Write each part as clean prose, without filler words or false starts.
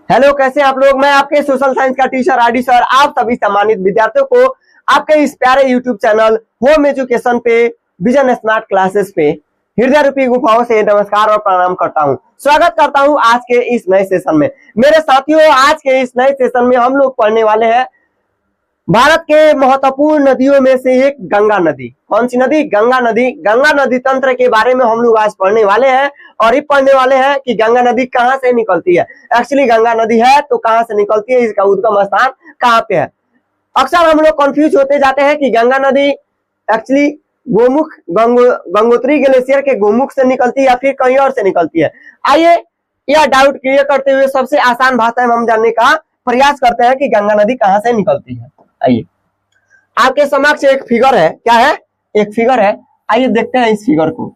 Hello, कैसे आप लोग। मैं आपके सोशल साइंस का टीचर आरडी सर आप सभी सम्मानित विद्यार्थियों को आपके इस प्यारे यूट्यूब चैनल होम एजुकेशन पे विजन स्मार्ट क्लासेस पे हृदय रूपी गुफाओं से नमस्कार और प्रणाम करता हूं। स्वागत करता हूं आज के इस नए सेशन में। मेरे साथियों, आज के इस नए सेशन में हम लोग पढ़ने वाले हैं भारत के महत्वपूर्ण नदियों में से एक गंगा नदी। कौन सी नदी? गंगा नदी। गंगा नदी तंत्र के बारे में हम लोग आज पढ़ने वाले हैं और ये पढ़ने वाले हैं कि गंगा नदी कहां से निकलती है। एक्चुअली गंगा नदी है तो कहां से निकलती है, इसका उद्गम स्थान कहां पे है। अक्सर हम लोग कंफ्यूज होते जाते हैं कि गंगा नदी एक्चुअली गोमुख गंगोत्री ग्लेशियर के गोमुख से निकलती है या फिर कहीं और से निकलती है। आइए यह डाउट क्लियर करते हुए सबसे आसान भाषा में हम जानने का प्रयास करते हैं कि गंगा नदी कहां से निकलती है। आइए, आपके समक्ष एक फिगर है। क्या है? एक फिगर है। आइए देखते हैं इस फिगर को।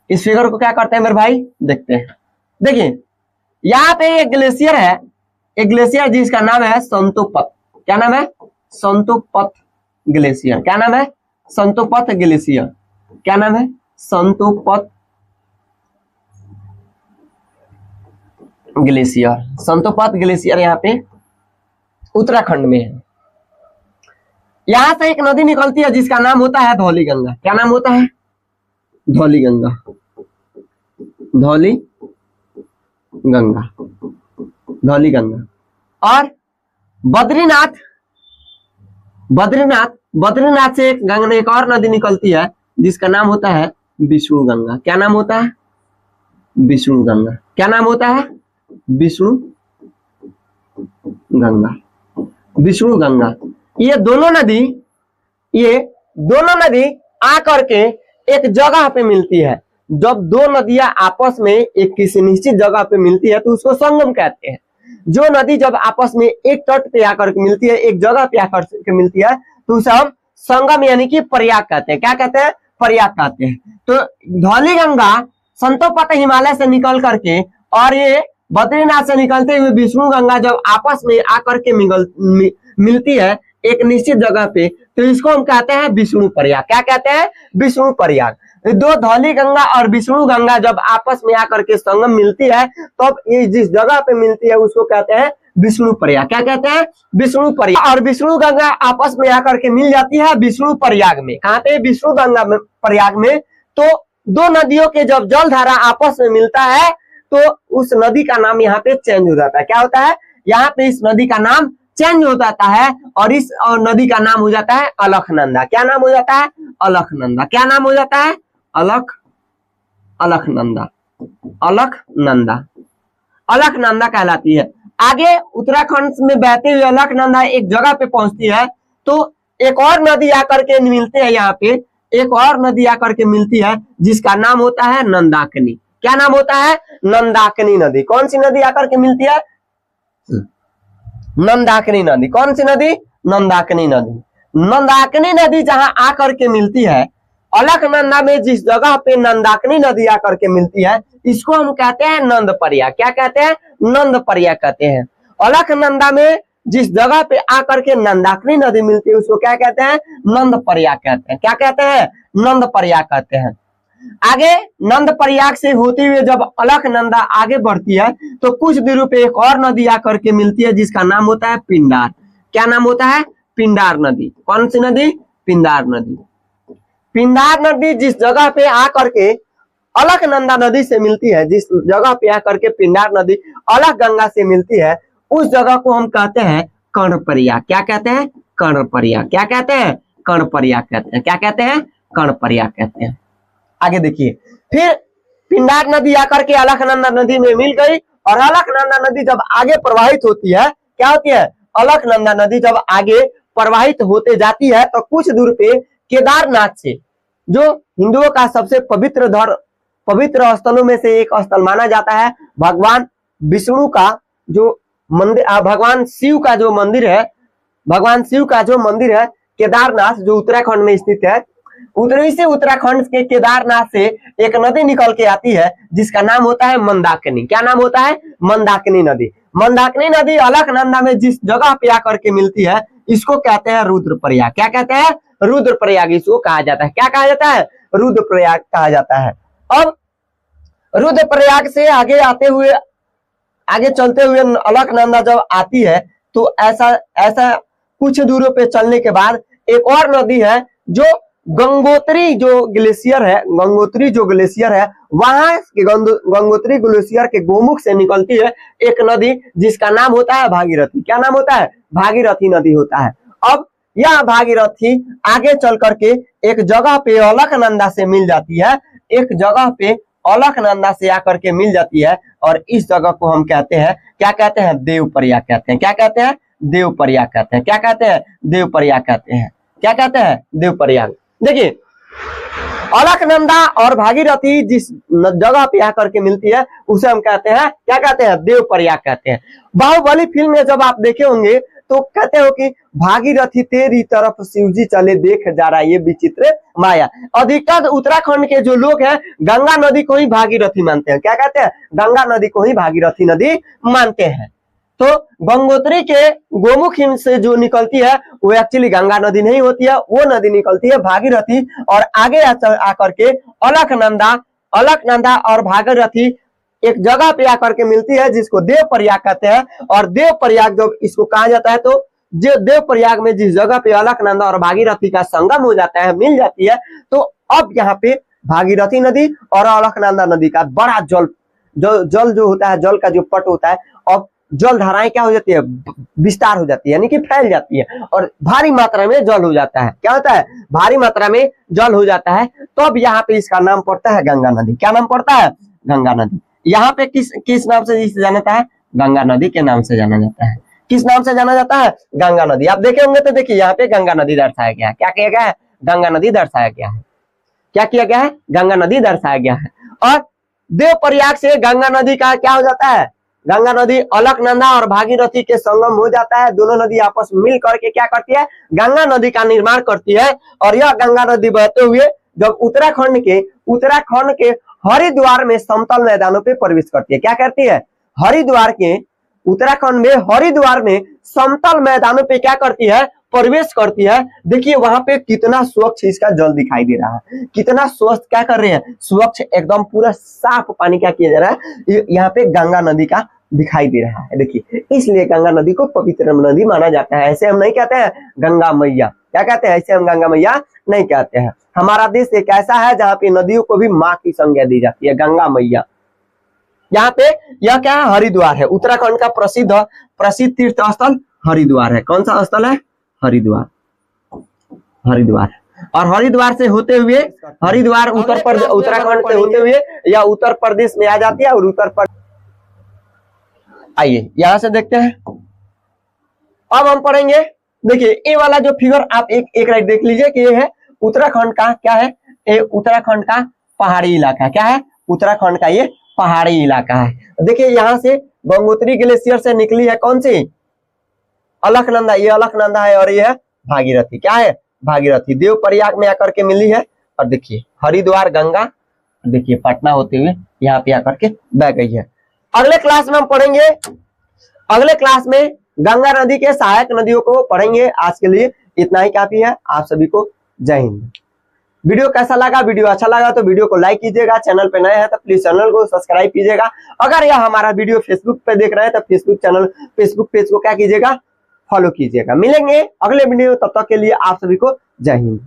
इस फिगर को क्या करते हैं मेरे भाई, देखते हैं। देखिए, यहाँ पे एक ग्लेशियर है, एक ग्लेशियर जिसका नाम है संतोपत। क्या नाम है? संतोपत ग्लेशियर। क्या नाम है? संतोपत ग्लेशियर। क्या नाम है? संतोपत ग्लेशियर। संतोपत ग्लेशियर यहाँ पे उत्तराखंड में है। यहां से एक नदी निकलती है जिसका नाम होता है धौली गंगा। क्या नाम होता है? धौली गंगा। धौली गंगा। धौली गंगा। और बद्रीनाथ बद्रीनाथ से एक और नदी निकलती है जिसका नाम होता है विष्णु गंगा। क्या नाम होता है? विष्णु गंगा। क्या नाम होता है? विष्णु गंगा। विष्णु गंगा। ये दोनों नदी आकर के एक जगह पे मिलती है। जब दो नदियां आपस में एक किसी निश्चित जगह पे मिलती है तो उसको संगम कहते हैं। जो नदी जब आपस में एक तट पे आकर के मिलती है, एक जगह पे आकर के मिलती है तो उसे हम संगम यानी कि प्रयाग कहते हैं। क्या कहते हैं? प्रयाग कहते हैं। तो धौली गंगा संतोपत हिमालय से निकल करके और ये बद्रीनाथ से निकलते हुए विष्णु गंगा जब आपस में आकर के मिलती है एक निश्चित जगह पे तो इसको हम कहते हैं विष्णु प्रयाग। क्या कहते हैं? विष्णु प्रयाग। दो धौली गंगा और विष्णु गंगा जब आपस में आकर के संगम मिलती है तब ये जिस जगह पे मिलती है उसको कहते हैं विष्णु प्रयाग। क्या कहते हैं? विष्णु प्रयाग। और विष्णु गंगा आपस में आकर के मिल जाती है विष्णु प्रयाग में। कहाँ पे? विष्णु गंगा में, प्रयाग में। तो दो नदियों के जब जल धारा आपस में मिलता है तो उस नदी का नाम यहाँ पे चेंज हो जाता है। क्या होता है? यहाँ पे इस नदी का नाम चेंज हो जाता है और इस नदी का नाम हो जाता है अलखनंदा। क्या नाम हो जाता है? अलखनंदा। क्या नाम हो जाता है? अलखनंदा। अलखनंदा कहलाती है। आगे उत्तराखंड में बहते हुए अलखनंदा एक जगह पे पहुंचती है तो एक और नदी आकर के मिलते हैं। यहाँ पे एक और नदी आकर के मिलती है जिसका नाम होता है नंदाकिनी। क्या नाम होता है? नंदाकिनी नदी। कौन सी नदी आकर के मिलती है? नंदाकिनी नदी। कौन सी नदी? नंदाकिनी नदी। नंदाकिनी नदी जहां आकर के मिलती है, अलखनंदा में जिस जगह पे नंदाकिनी नदी आकर के मिलती है इसको हम कहते हैं नंद प्रयाग। क्या कहते हैं? नंद प्रयाग कहते हैं। अलखनंदा में जिस जगह पे आकर के नंदाकिनी नदी मिलती है उसको क्या कहते हैं? नंद प्रयाग कहते हैं। क्या कहते हैं? नंद प्रयाग कहते हैं। आगे नंद प्रयाग से होते हुए जब अलखनंदा आगे बढ़ती है तो कुछ दूरी पे एक और नदी आकर के मिलती है जिसका नाम होता है पिंडार। क्या नाम होता है? पिंडार नदी। कौन सी नदी? पिंडार नदी। पिंडार नदी जिस जगह पे आकर के अलखनंदा नदी से मिलती है, जिस जगह पे आकर के पिंडार नदी अलख गंगा से मिलती है उस जगह को हम कहते हैं कर्णप्रयाग। क्या कहते हैं? कर्णप्रयाग। क्या कहते हैं? कर्णप्रयाग कहते हैं। क्या कहते हैं? कर्णप्रयाग कहते हैं। आगे देखिए, फिर पिंडार नदी आकर के अलखनंदा नदी में मिल गई और अलखनंदा नदी जब आगे प्रवाहित होती है, क्या होती है? अलखनंदा नदी जब आगे प्रवाहित होते जाती है तो कुछ दूर पे केदारनाथ से, जो हिंदुओं का सबसे पवित्र स्थलों में से एक स्थल माना जाता है, भगवान विष्णु का जो मंदिर, भगवान शिव का जो मंदिर है, भगवान शिव का जो मंदिर है केदारनाथ, जो उत्तराखंड में स्थित है, से उत्तराखंड के केदारनाथ से एक नदी निकल के आती है जिसका नाम होता है मंदाकिनी। क्या नाम होता है? मंदाकिनी नदी। मंदाकिनी नदी अलखनंदा में जिस जगह पे आकर के मिलती है इसको कहते हैं रुद्रप्रयाग। क्या कहते हैं? रुद्रप्रयाग इसको कहा जाता है। क्या कहा जाता है? रुद्रप्रयाग कहा जाता है। अब रुद्रप्रयाग से आगे आते हुए आगे चलते हुए अलकनंदा जब आती है तो ऐसा ऐसा कुछ दूरों पे चलने के बाद एक और नदी है जो गंगोत्री जो ग्लेशियर है, गंगोत्री जो ग्लेशियर है वहां के गंगोत्री ग्लेशियर के गोमुख से निकलती है एक नदी जिसका नाम होता है भागीरथी। क्या नाम होता है? भागीरथी नदी होता है। अब यह भागीरथी आगे चल करके एक जगह पे अलकनंदा से मिल जाती है, एक जगह पे अलकनंदा से आकर के मिल जाती है और इस जगह को हम कहते हैं, क्या कहते हैं? देवप्रयाग कहते हैं। क्या कहते हैं? देवप्रयाग कहते हैं। क्या कहते हैं? देवप्रयाग कहते हैं। क्या कहते हैं? देवप्रयाग। देखिए अलकनंदा और भागीरथी जिस जगह पे आकर के मिलती है उसे हम कहते हैं, क्या कहते हैं? देवप्रयाग कहते हैं। बाहुबली फिल्म में जब आप देखे होंगे तो कहते हो कि भागीरथी तेरी तरफ शिवजी चले देख जा रहा है ये विचित्र माया। अधिकतर उत्तराखंड के जो लोग हैं गंगा नदी को ही भागीरथी मानते हैं। क्या कहते हैं? गंगा नदी को ही भागीरथी नदी मानते हैं। तो गंगोत्री के गोमुख से जो निकलती है वो एक्चुअली गंगा नदी नहीं होती है, वो नदी निकलती है भागीरथी और आगे आकर के अलकनंदा और भागीरथी एक जगह पे आकर के मिलती है जिसको देवप्रयाग कहते हैं। और देवप्रयाग जब इसको कहा जाता है तो जो देवप्रयाग में जिस जगह पे अलकनंदा और भागीरथी का संगम हो जाता है, मिल जाती है, तो अब यहाँ पे भागीरथी नदी और अलकनंदा नदी का बड़ा जल जो होता है, जल का जो पट होता है, अब जल धाराएं क्या हो जाती है? विस्तार हो जाती है, यानी कि फैल जाती है और भारी मात्रा में जल हो जाता है। क्या होता है? भारी मात्रा में जल हो जाता है। तो अब यहाँ पे इसका नाम पड़ता है गंगा नदी। क्या नाम पड़ता है? गंगा नदी। यहाँ पे किस नाम से इसे जाना जाता है? गंगा नदी के नाम से जाना जाता है। किस नाम से जाना जाता है? गंगा नदी। आप देखे होंगे तो देखिए यहाँ पे गंगा नदी दर्शाया गया है। क्या किया गया है? गंगा नदी दर्शाया गया है। क्या किया गया है? गंगा नदी दर्शाया गया है। और देवप्रयाग से गंगा नदी का क्या हो जाता है? गंगा नदी अलकनंदा और भागीरथी के संगम हो जाता है। दोनों नदी आपस में मिल करके क्या करती है? गंगा नदी का निर्माण करती है। और यह गंगा नदी बहते हुए जब उत्तराखंड के हरिद्वार में समतल मैदानों पे प्रवेश करती है। क्या करती है? उत्तराखंड में हरिद्वार में समतल मैदानों पे क्या करती है? प्रवेश करती है। देखिए वहां पे कितना स्वच्छ इसका जल दिखाई दे रहा है, कितना स्वच्छ क्या कर रहे हैं? स्वच्छ एकदम पूरा साफ पानी क्या किया जा रहा है? यहाँ पे गंगा नदी का दिखाई दे रहा है। देखिए इसलिए गंगा नदी को पवित्र नदी माना जाता है। ऐसे हम नहीं कहते हैं गंगा मैया। क्या कहते हैं? ऐसे हम गंगा मैया नहीं कहते हैं। हमारा देश एक ऐसा है जहाँ पे नदियों को भी माँ की संज्ञा दी जाती है, गंगा मैया। यहाँ पे यह क्या है? हरिद्वार है। उत्तराखंड का प्रसिद्ध तीर्थ स्थल हरिद्वार है। कौन सा स्थल है? हरिद्वार। और हरिद्वार से होते हुए उत्तराखंड से होते हुए या उत्तर प्रदेश में आ जाती है। और उत्तर प्रदेश आइए यहां से देखते हैं। अब हम पढ़ेंगे, देखिए ये वाला जो फिगर आप एक राइट देख लीजिए कि ये है उत्तराखंड का, क्या है? ये उत्तराखंड का पहाड़ी इलाका। क्या है? उत्तराखंड का ये पहाड़ी इलाका है। देखिए यहाँ से गंगोत्री ग्लेशियर से निकली है कौन सी? अलकनंदा। ये अलकनंदा है और ये है भागीरथी। क्या है? भागीरथी। देवप्रयाग में आकर के मिली है। और देखिए हरिद्वार गंगा, देखिए पटना होते हुए यहाँ पे आकर के बह गई है। अगले क्लास में हम पढ़ेंगे, अगले क्लास में गंगा नदी के सहायक नदियों को पढ़ेंगे। आज के लिए इतना ही काफी है। आप सभी को जय हिंद। वीडियो कैसा लगा? वीडियो अच्छा लगा तो वीडियो को लाइक कीजिएगा। चैनल पे नए हैं तो प्लीज चैनल को सब्सक्राइब कीजिएगा। अगर यह हमारा वीडियो फेसबुक पे देख रहे हैं तो फेसबुक पेज को क्या कीजिएगा? फॉलो कीजिएगा। मिलेंगे अगले वीडियो, तब तक के लिए आप सभी को जय हिंद।